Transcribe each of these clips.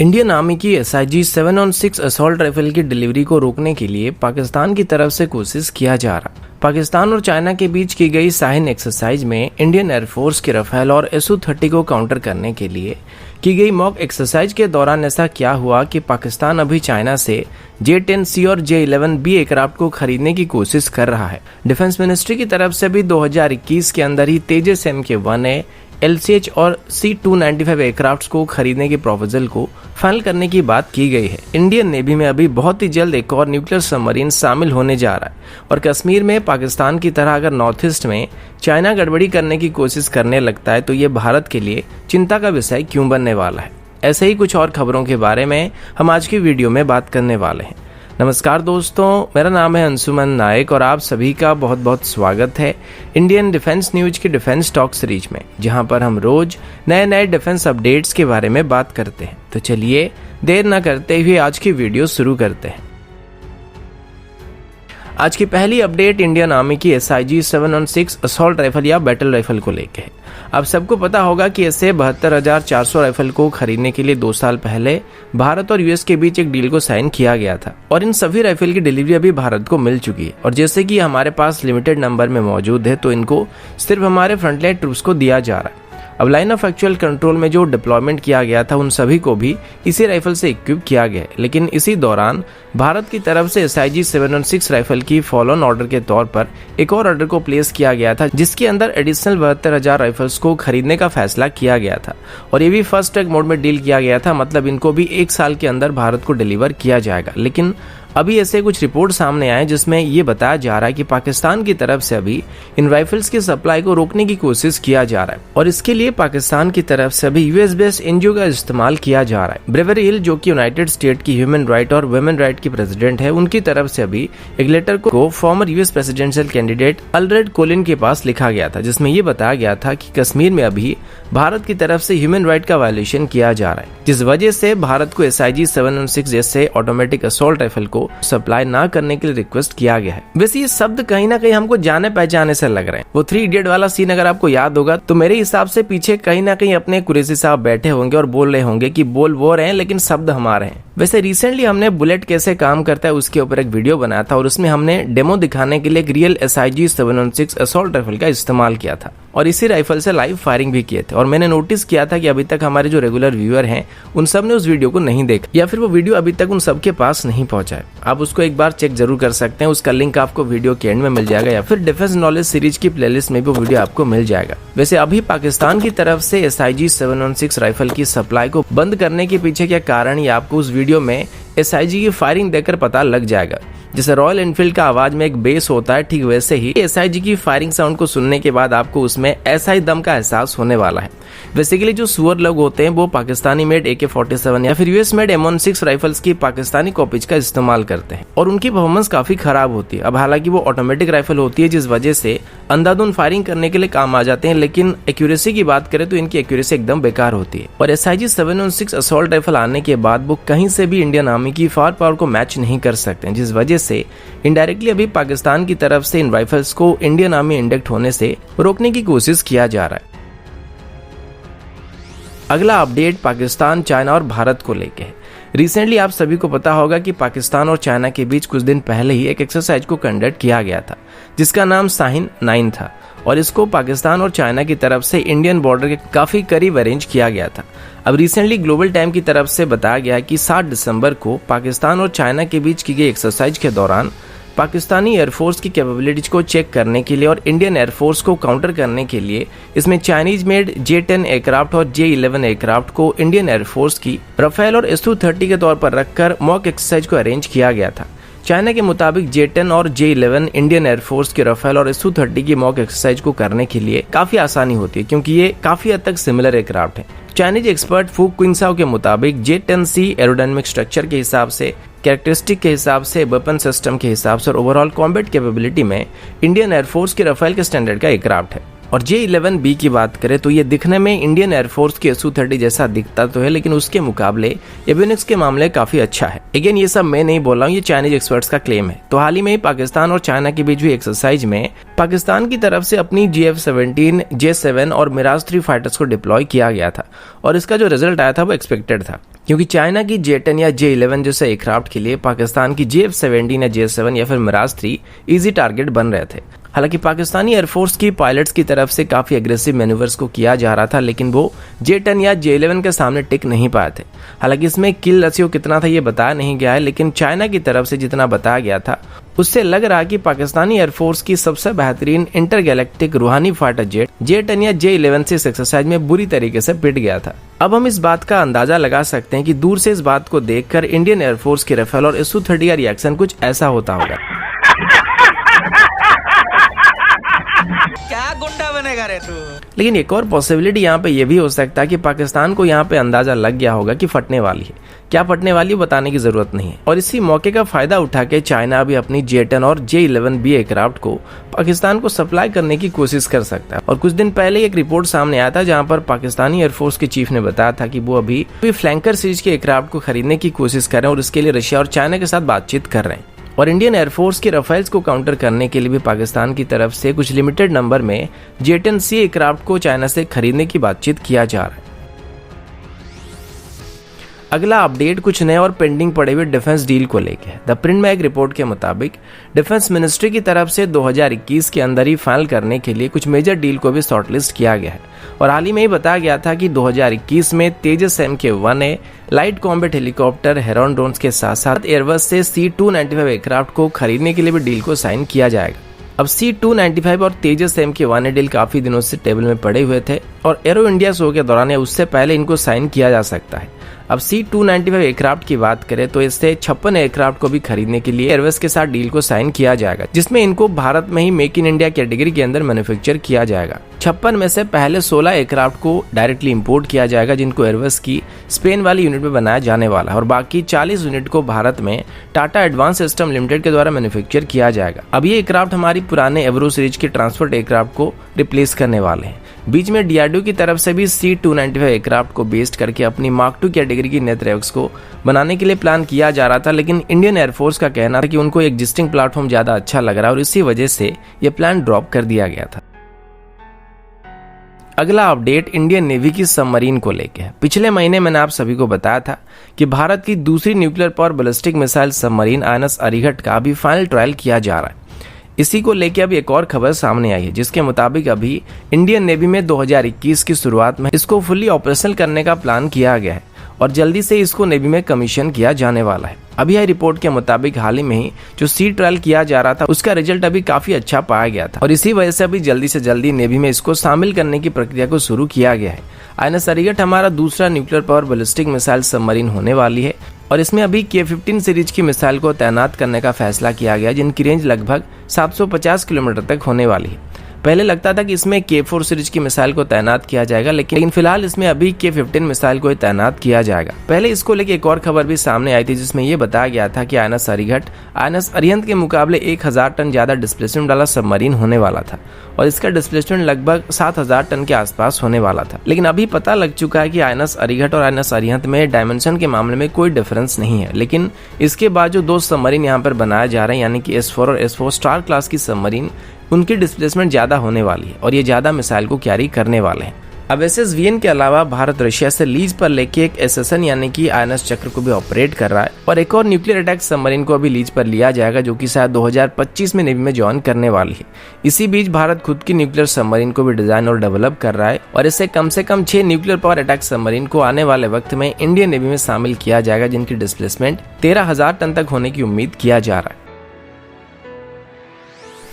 Indian army की SIG 716 assault rifle की delivery को रोकने के लिए पाकिस्तान की तरफ से कोशिश किया जा रहा। पाकिस्तान और चाइना के बीच की गई शाहीन एक्सरसाइज में इंडियन एयरफोर्स के राफेल और SU-30 को काउंटर करने के लिए की गई मॉक एक्सरसाइज के दौरान ऐसा क्या हुआ कि पाकिस्तान अभी चाइना से J-10C और J-11B एयरक्राफ्ट को खरीदने की कोशिश कर रहा है। डिफेंस मिनिस्ट्री की तरफ से भी 2021 के अंदर ही तेजस MK-1A, LCH और C-295 एयरक्राफ्ट्स को खरीदने के प्रोपोजल को फाइनल करने की बात की गई है। इंडियन नेवी में अभी बहुत ही जल्द एक और न्यूक्लियर सबमरीन शामिल होने जा रहा है और कश्मीर में पाकिस्तान की तरह अगर नॉर्थ ईस्ट में चाइना गड़बड़ी करने की कोशिश करने लगता है तो ये भारत के लिए चिंता का विषय क्यों बनने वाला है। ऐसे ही कुछ और खबरों के बारे में हम आज की वीडियो में बात करने वाले हैं। नमस्कार दोस्तों, मेरा नाम है अंशुमन नायक और आप सभी का बहुत बहुत स्वागत है इंडियन डिफेंस न्यूज की डिफेंस टॉक सीरीज में, जहां पर हम रोज नए नए डिफेंस अपडेट्स के बारे में बात करते हैं। तो चलिए देर न करते हुए आज की वीडियो शुरू करते हैं। आज की पहली अपडेट इंडियन आर्मी की SIG 716 असॉल्ट राइफल या बैटल राइफल को लेकर है। आप सबको पता होगा कि ऐसे 72,400 राइफल को खरीदने के लिए 2 साल पहले भारत और US के बीच एक डील को साइन किया गया था और इन सभी राइफल की डिलीवरी अभी भारत को मिल चुकी है। और जैसे कि हमारे पास लिमिटेड नंबर में मौजूद है तो इनको सिर्फ हमारे फ्रंटलाइन ट्रूप्स को दिया जा रहा है। अब लाइन ऑफ एक्चुअल कंट्रोल में जो डिप्लॉयमेंट किया गया था उन सभी को भी इसी राइफल से इक्विप किया गया है। लेकिन इसी दौरान भारत की तरफ से SIG 716 राइफल की फॉलो ऑन ऑर्डर के तौर पर एक और ऑर्डर को प्लेस किया गया था, जिसके अंदर एडिशनल 72,000 राइफल्स को खरीदने का फैसला किया गया था और ये भी फर्स्ट ट्रैक मोड में डील किया गया था। मतलब इनको भी 1 साल के अंदर भारत को डिलीवर किया जाएगा। लेकिन अभी ऐसे कुछ रिपोर्ट सामने आए जिसमें ये बताया जा रहा है कि पाकिस्तान की तरफ से अभी इन राइफल्स की सप्लाई को रोकने की कोशिश किया जा रहा है और इसके लिए पाकिस्तान की तरफ से अभी US बेस्ड NGO का इस्तेमाल किया जा रहा है। ब्रेवरी हिल, जो कि यूनाइटेड स्टेट की ह्यूमन राइट और वुमेन राइट की प्रेसिडेंट है, उनकी तरफ से अभी एक लेटर को फॉर्मर US प्रेसिडेंशियल कैंडिडेट अल्रेड कोलिन के पास लिखा गया था, जिसमें ये बताया गया था कि कश्मीर में अभी भारत की तरफ से ह्यूमन राइट का वायलेशन किया जा रहा है, जिस वजह से भारत को SIG 716 जैसे ऑटोमेटिक असॉल्ट राइफल को सप्लाई ना करने के लिए रिक्वेस्ट किया गया है। वैसे ये शब्द कहीं ना कहीं हमको जाने पहचाने से लग रहे हैं। वो 3 इडियट वाला सीन अगर आपको याद होगा तो मेरे हिसाब से पीछे कहीं ना कहीं अपने कुरैशी साहब बैठे होंगे और बोल रहे होंगे कि बोल वो रहे हैं लेकिन शब्द हमारे हैं। वैसे रिसेंटली हमने बुलेट कैसे काम करता है उसके ऊपर एक वीडियो बनाया था और उसमें हमने डेमो दिखाने के लिए एक रियल SIG 716 असॉल्ट राइफल का इस्तेमाल किया था और इसी राइफल से लाइव फायरिंग भी किए थे। और मैंने नोटिस किया था कि अभी तक हमारे जो रेगुलर व्यूअर हैं उन सब ने उस वीडियो को नहीं देखा या फिर वो वीडियो अभी तक उन सबके पास नहीं पहुंचा है। आप उसको एक बार चेक जरूर कर सकते हैं, उसका लिंक आपको वीडियो के एंड में मिल जाएगा या फिर डिफेंस नॉलेज सीरीज की प्लेलिस्ट में भी वो वीडियो आपको मिल जाएगा। वैसे अभी पाकिस्तान की तरफ से SIG 716 राइफल की सप्लाई को बंद करने के पीछे क्या कारण ये आपको उस वीडियो में SIG की फायरिंग देखकर पता लग जाएगा। जैसे रॉयल एनफील्ड का आवाज में एक बेस होता है, ठीक वैसे ही SIG की फायरिंग साउंड को सुनने के बाद आपको उसमें ऐसा ही दम का एहसास होने वाला है। बेसिकली जो सुअर लोग होते हैं वो पाकिस्तानी मेड AK-47 या फिर US मेड M16 राइफल्स की पाकिस्तानी कॉपीज का इस्तेमाल करते हैं और उनकी परफॉर्मेंस काफी खराब होती है। अब हालांकि वो ऑटोमेटिक राइफल होती है जिस वजह से अंधाधुंध फायरिंग करने के लिए काम आ जाते हैं, लेकिन एक्यूरेसी की बात करें तो इनकी एक्यूरेसी एकदम बेकार होती है। और SIG 716 असॉल्ट राइफल आने के बाद वो कहीं से भी इंडियन आर्मी की फायर पावर को मैच नहीं कर सकते हैं, जिस वजह से इनडायरेक्टली अभी पाकिस्तान की तरफ से इन राइफल्स को इंडियन आर्मी इंडक्ट होने से रोकने की कोशिश किया जा रहा है। अगला अपडेट पाकिस्तान, चाइना और भारत को लेके है। रिसेंटली आप सभी को पता होगा कि पाकिस्तान और चाइना के बीच कुछ दिन पहले ही एक एक्सरसाइज को कंडक्ट किया गया था जिसका नाम शाहीन 9 था और इसको पाकिस्तान और चाइना की तरफ से इंडियन बॉर्डर के काफी करीब अरेंज किया गया था। अब रिसेंटली ग्लोबल टाइम की तरफ से बताया गया कि 7 दिसंबर को पाकिस्तान और चाइना के बीच की गई एक्सरसाइज के दौरान पाकिस्तानी एयरफोर्स की कैपेबिलिटीज को चेक करने के लिए और इंडियन एयरफोर्स को काउंटर करने के लिए इसमें चाइनीज मेड J-10 एयरक्राफ्ट और J-11 एयरक्राफ्ट को इंडियन एयरफोर्स की राफेल और SU-30 के तौर पर रखकर मॉक एक्सरसाइज को अरेंज किया गया था। चाइना के मुताबिक J-10 और J-11 इंडियन एयरफोर्स के राफेल और SU-30 की मॉक एक्सरसाइज को करने के लिए काफी आसानी होती है क्योंकि ये काफी हद तक सिमिलर एयरक्राफ्ट है। चाइनीज एक्सपर्ट फू क्विंगसाओ के मुताबिक J-10C एरोडायनामिक स्ट्रक्चर के हिसाब से, कैरेक्टरिस्टिक के हिसाब से, वेपन सिस्टम के हिसाब से और ओवरऑल कॉम्बैट कैपेबिलिटी में इंडियन एयरफोर्स के राफेल के स्टैंडर्ड का एयरक्राफ्ट है। और J11B की बात करें तो ये दिखने में इंडियन एयरफोर्स की Su-30 जैसा दिखता तो है, लेकिन उसके मुकाबले एवियोनिक्स के मामले काफी अच्छा है। अगेन ये सब मैं नहीं बोल रहा हूँ, ये चाइनीज एक्सपर्ट्स का क्लेम है। तो हाल ही में पाकिस्तान और चाइना के बीच हुई एक्सरसाइज में पाकिस्तान की तरफ से अपनी JF-17, J7 और मिराज 3 फाइटर्स को डिप्लॉय किया गया था और इसका जो रिजल्ट आया था वो एक्सपेक्टेड था, क्योंकि चाइना की J10 या J11 जैसे एयरक्राफ्ट के लिए पाकिस्तान की JF-17 या J7 या फिर मिराज 3 इजी टारगेट बन रहे थे। हालांकि पाकिस्तानी एयरफोर्स की पायलट्स की तरफ से काफी एग्रेसिव मैन्यूवर्स को किया जा रहा था, लेकिन वो J10 या J11 के सामने टिक नहीं पाए थे। हालांकि इसमें किल रेशियो कितना था ये बताया नहीं गया है, लेकिन चाइना की तरफ से जितना बताया गया था उससे लग रहा है कि पाकिस्तानी एयरफोर्स की सबसे बेहतरीन इंटरगैलेक्टिक रूहानी फाइटर जेट J10 या J11 से इस एक्सरसाइज में बुरी तरीके से पिट गया था। अब हम इस बात का अंदाजा लगा सकते हैं कि दूर से इस बात को देखकर इंडियन एयरफोर्स के राफेल और Su-30 का रिएक्शन कुछ ऐसा होता होगा। क्या गुंडा बनेगा रे तू। लेकिन एक और पॉसिबिलिटी यहाँ पे ये भी हो सकता है कि पाकिस्तान को यहाँ पे अंदाजा लग गया होगा कि फटने वाली है। क्या फटने वाली है बताने की जरूरत नहीं है, और इसी मौके का फायदा उठा के चाइना भी अपनी J10 और J11B एयरक्राफ्ट को पाकिस्तान को सप्लाई करने की कोशिश कर सकता है। और कुछ दिन पहले एक रिपोर्ट सामने आया था जहाँ पर पाकिस्तानी एयरफोर्स के चीफ ने बताया था कि वो अभी फ्लैंकर सीरीज के एयरक्राफ्ट को खरीदने की कोशिश कर रहे हैं और इसके लिए रशिया और चाइना के साथ बातचीत कर रहे हैं। और इंडियन एयरफोर्स के राफेल्स को काउंटर करने के लिए भी पाकिस्तान की तरफ से कुछ लिमिटेड नंबर में J10C एयरक्राफ्ट को चाइना से खरीदने की बातचीत किया जा रहा है। अगला अपडेट कुछ नए और पेंडिंग पड़े हुए डिफेंस डील को लेकर है। द प्रिंट में एक रिपोर्ट के मुताबिक डिफेंस मिनिस्ट्री की तरफ से 2021 के अंदर ही फाइनल करने के लिए कुछ मेजर डील को भी शॉर्टलिस्ट किया गया है। और हाल ही में ही बताया गया था कि 2021 में तेजस MK-1A light combat helicopter heron drones के साथ साथ एयरबस से C-295 एयरक्राफ्ट को खरीदने के लिए भी डील को साइन किया जाएगा। अब C-295 और तेजस MK-1A डील काफी दिनों से टेबल में पड़े हुए थे और एरो इंडिया शो के दौरान या उससे पहले इनको साइन किया जा सकता है। अब C-295 एयरक्राफ्ट की बात करें तो इससे 56 एयरक्राफ्ट को भी खरीदने के लिए एयरबस के साथ डील को साइन किया जाएगा, जिसमें इनको भारत में ही मेक इन इंडिया कैटेगरी के अंदर मैन्युफैक्चर किया जाएगा। 56 में से पहले 16 एयरक्राफ्ट को डायरेक्टली इंपोर्ट किया जाएगा, जिनको एयरबस की स्पेन वाली यूनिट में बनाया जाने वाला है, और बाकी 40 यूनिट को भारत में टाटा एडवांस सिस्टम लिमिटेड के द्वारा मैन्युफैक्चर किया जाएगा। अब ये एयरक्राफ्ट हमारी पुराने एवरो सीरीज के ट्रांसपोर्ट एयरक्राफ्ट को रिप्लेस करने वाले हैं। बीच में DRDO की तरफ से भी C-295 एयरक्राफ्ट को बेस्ड करके अपनी मार्क 2 कैटेगरी की नेत्रैक्स को बनाने के लिए प्लान किया जा रहा था, लेकिन इंडियन एयरफोर्स का कहना था कि उनको एग्जिस्टिंग प्लेटफॉर्म ज्यादा अच्छा लग रहा है और इसी वजह से ये प्लान ड्रॉप कर दिया गया था। अगला अपडेट इंडियन नेवी की सबमरीन को लेकर है। पिछले महीने मैंने आप सभी को बताया था कि भारत की दूसरी nuclear power ballistic missile submarine INS Arihant का अभी फाइनल ट्रायल किया जा रहा है। इसी को लेकर अभी एक और खबर सामने आई है, जिसके मुताबिक अभी इंडियन नेवी में 2021 की शुरुआत में इसको फुल्ली ऑपरेशनल करने का प्लान किया गया है और जल्दी से इसको नेवी में कमीशन किया जाने वाला है। अभी यह रिपोर्ट के मुताबिक हाल ही में ही जो सी ट्रायल किया जा रहा था उसका रिजल्ट अभी काफी अच्छा पाया गया था और इसी वजह से अभी जल्दी से जल्दी नेवी में इसको शामिल करने की प्रक्रिया को शुरू किया गया है। INS अरिहंत हमारा दूसरा nuclear power ballistic missile submarine होने वाली है और इसमें अभी K-15 सीरीज की मिसाइल को तैनात करने का फैसला किया गया, जिनकी रेंज लगभग 750 किलोमीटर तक होने वाली है। पहले लगता था कि इसमें K-4 सीरीज की मिसाइल को तैनात किया जाएगा, लेकिन फिलहाल इसमें अभी K-15 मिसाइल को तैनात किया जाएगा। पहले इसको लेकर एक और खबर भी सामने आई थी, जिसमें यह बताया गया था कि INS अरिहंत के मुकाबले 1000 टन ज्यादा डिस्प्लेसमेंट वाला सबमरीन होने वाला था और इसका डिस्प्लेसमेंट लगभग 7000 टन के आसपास होने वाला था। लेकिन अभी पता लग चुका है कि INS अरिहंत और INS अरिहंत में डायमेंशन के मामले में कोई डिफरेंस नहीं है। लेकिन इसके बाद जो दो सबमरीन यहाँ पर बनाए जा रहे हैं, यानी कि S4 और S4 स्टार क्लास की सबमरीन, उनकी डिस्प्लेसमेंट ज्यादा होने वाली है और ये ज्यादा मिसाइल को कैरी करने वाले हैं। अब SSVN के अलावा भारत रशिया से लीज पर लेके एक SSN यानी कि INS चक्र को भी ऑपरेट कर रहा है और एक और न्यूक्लियर अटैक सबमरीन को अभी लीज पर लिया जाएगा, जो कि शायद 2025 में नेवी में ज्वाइन करने वाली है। इसी बीच भारत खुद की न्यूक्लियर सबमरीन को भी डिजाइन और डेवलप कर रहा है और इससे कम से कम 6 न्यूक्लियर पावर अटैक सबमरीन को आने वाले वक्त में इंडियन नेवी में शामिल किया जाएगा, जिनकी डिस्प्लेसमेंट 13,000 टन तक होने की उम्मीद किया जा रहा है।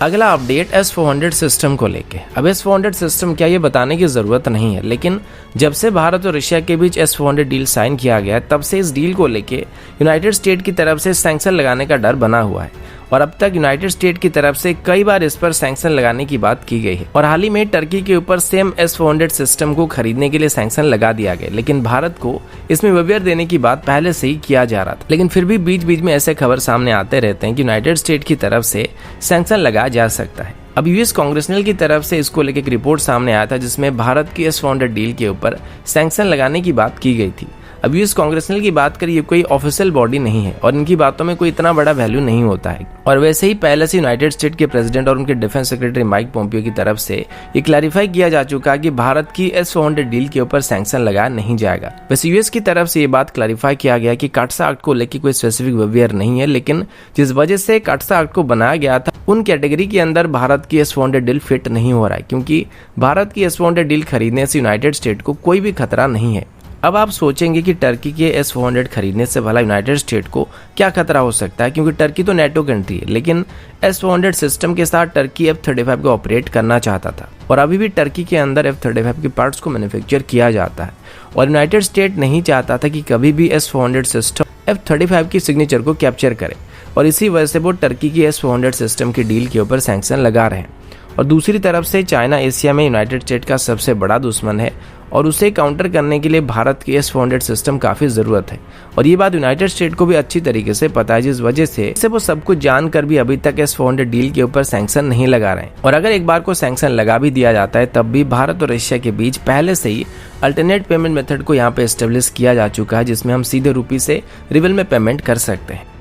अगला अपडेट S-400 सिस्टम को लेके। अब S-400 सिस्टम क्या, ये बताने की जरूरत नहीं है, लेकिन जब से भारत और रशिया के बीच S-400 डील साइन किया गया तब से इस डील को लेके यूनाइटेड स्टेट की तरफ से सैंक्शन लगाने का डर बना हुआ है और अब तक यूनाइटेड स्टेट की तरफ से कई बार इस पर सैंक्शन लगाने की बात की गई है और हाल ही में टर्की के ऊपर सेम S-400 सिस्टम को खरीदने के लिए सैंक्शन लगा दिया गया, लेकिन भारत को इसमें वेवियर देने की बात पहले से ही किया जा रहा था। लेकिन फिर भी बीच बीच में ऐसे खबर सामने आते रहते हैं कि यूनाइटेड स्टेट की तरफ से सैंक्शन लगाया जा सकता है। अब यूएस कांग्रेसनल की तरफ से इसको लेकर एक रिपोर्ट सामने आया था जिसमें भारत की S-400 डील के ऊपर सैंक्शन लगाने की बात की गई थी। अब यूएस कांग्रेसनल की बात करिए, कोई ऑफिशियल बॉडी नहीं है और इनकी बातों में कोई इतना बड़ा वैल्यू नहीं होता है। और वैसे ही पहले से यूनाइटेड स्टेट के प्रेसिडेंट और उनके डिफेंस सेक्रेटरी माइक पोम्पियो की तरफ से ये क्लैरिफाई किया जा चुका है कि भारत की S-400 डील के ऊपर सैंक्शन लगाया नहीं जाएगा। वैसे यूएस की तरफ से ये बात क्लैरिफाई किया गया कि काटसा एक्ट को लेकर कोई स्पेसिफिक वेवियर नहीं है, लेकिन जिस वजह से काटसा एक्ट को बनाया गया था उन कैटेगरी के अंदर भारत की S-400 डील फिट नहीं हो रहा है, क्योंकि भारत की S-400 डील खरीदने से यूनाइटेड स्टेट को कोई भी खतरा नहीं है। अब आप सोचेंगे कि टर्की के S-400 खरीदने से भला यूनाइटेड स्टेट को क्या खतरा हो सकता है, क्योंकि टर्की तो नेटो कंट्री है, लेकिन S-400 सिस्टम के साथ टर्की F-35 को ऑपरेट करना चाहता था और अभी भी टर्की के अंदर F-35 के पार्ट्स को मैन्युफैक्चर किया जाता है और यूनाइटेड स्टेट नहीं चाहता था कि कभी भी S-400 सिस्टम F-35 की सिग्नेचर को कैप्चर करे और इसी वजह से वो टर्की की S-400 सिस्टम की डील के ऊपर सैंक्शन लगा रहे हैं। और दूसरी तरफ से चाइना एशिया में यूनाइटेड स्टेट का सबसे बड़ा दुश्मन है और उसे काउंटर करने के लिए भारत की S-400 सिस्टम काफी जरूरत है और ये बात यूनाइटेड स्टेट को भी अच्छी तरीके से पता है, जिस वजह से वो सब कुछ जानकर भी अभी तक S-400 डील के ऊपर सैंक्शन नहीं लगा रहे हैं। और अगर एक बार को सैंक्शन लगा भी दिया जाता है तब भी भारत और रशिया के बीच पहले से ही अल्टरनेट पेमेंट मेथड को यहाँ पे एस्टेब्लिश किया जा चुका है, जिसमें हम सीधे रुपये से रिबल में पेमेंट कर सकते हैं।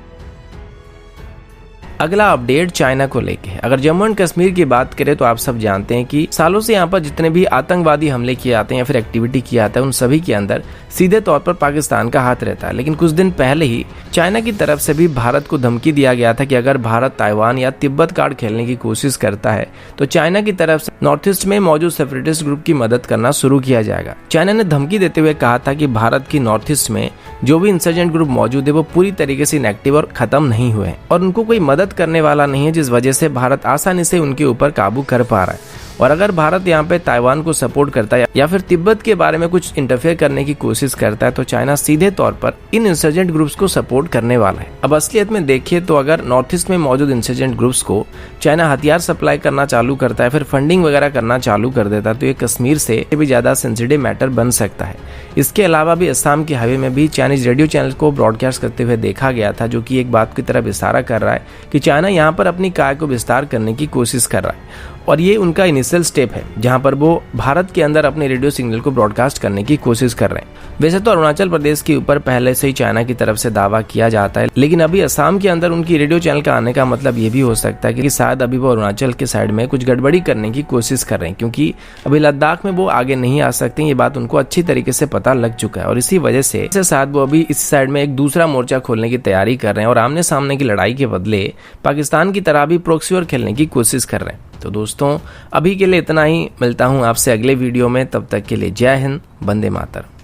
अगला अपडेट चाइना को लेके है। अगर जम्मू एंड कश्मीर की बात करें तो आप सब जानते हैं कि सालों से यहाँ पर जितने भी आतंकवादी हमले किए जाते हैं या फिर एक्टिविटी किया जाता है उन सभी के अंदर सीधे तौर पर पाकिस्तान का हाथ रहता है। लेकिन कुछ दिन पहले ही चाइना की तरफ से भी भारत को धमकी दिया गया था कि अगर भारत ताइवान या तिब्बत कार्ड खेलने की कोशिश करता है तो चाइना की तरफ से नॉर्थ ईस्ट में मौजूद सेपरेटिस्ट ग्रुप की मदद करना शुरू किया जाएगा। चाइना ने धमकी देते हुए कहा था कि भारत की नॉर्थ ईस्ट में जो भी इंसर्जेंट ग्रुप मौजूद है वो पूरी तरीके से इनएक्टिव और खत्म नहीं हुए और उनको कोई मदद करने वाला नहीं है, जिस वजह से भारत आसानी से उनके ऊपर काबू कर पा रहा है। और अगर भारत यहाँ पे ताइवान को सपोर्ट करता है या फिर तिब्बत के बारे में कुछ इंटरफेयर करने की कोशिश करता है तो चाइना सीधे तौर पर इन इंसर्जेंट ग्रुप्स को सपोर्ट करने वाला है। अब असलियत में देखिए तो अगर नॉर्थ ईस्ट में मौजूद इंसर्जेंट ग्रुप्स को चाइना हथियार सप्लाई करना चालू करता है, फिर फंडिंग वगैरह करना चालू कर देता है तो ये कश्मीर से भी ज्यादा सेंसिटिव मैटर बन सकता है। इसके अलावा भी असम की हाईवे में भी चाइनीज रेडियो चैनल को ब्रॉडकास्ट करते हुए देखा गया था, जो कि एक बात की तरफ इशारा कर रहा है कि चाइना यहाँ पर अपनी काय को विस्तार करने की कोशिश कर रहा है और ये उनका इनिशियल स्टेप है जहां पर वो भारत के अंदर अपने रेडियो सिग्नल को ब्रॉडकास्ट करने की कोशिश कर रहे हैं। वैसे तो अरुणाचल प्रदेश के ऊपर पहले से ही चाइना की तरफ से दावा किया जाता है, लेकिन अभी असम के अंदर उनकी रेडियो चैनल का आने का मतलब ये भी हो सकता है कि शायद अभी वो अरुणाचल के साइड में कुछ गड़बड़ी करने की कोशिश कर रहे हैं, क्योंकि अभी लद्दाख में वो आगे नहीं आ सकते। ये बात उनको अच्छी तरीके से पता लग चुका है और इसी वजह से शायद वो अभी इस साइड में एक दूसरा मोर्चा खोलने की तैयारी कर रहे हैं और आमने सामने की लड़ाई के बदले पाकिस्तान की तरह भी प्रॉक्सी वॉर खेलने की कोशिश कर रहे हैं। तो दोस्तों अभी के लिए इतना ही, मिलता हूं आपसे अगले वीडियो में, तब तक के लिए जय हिंद, वंदे मातरम।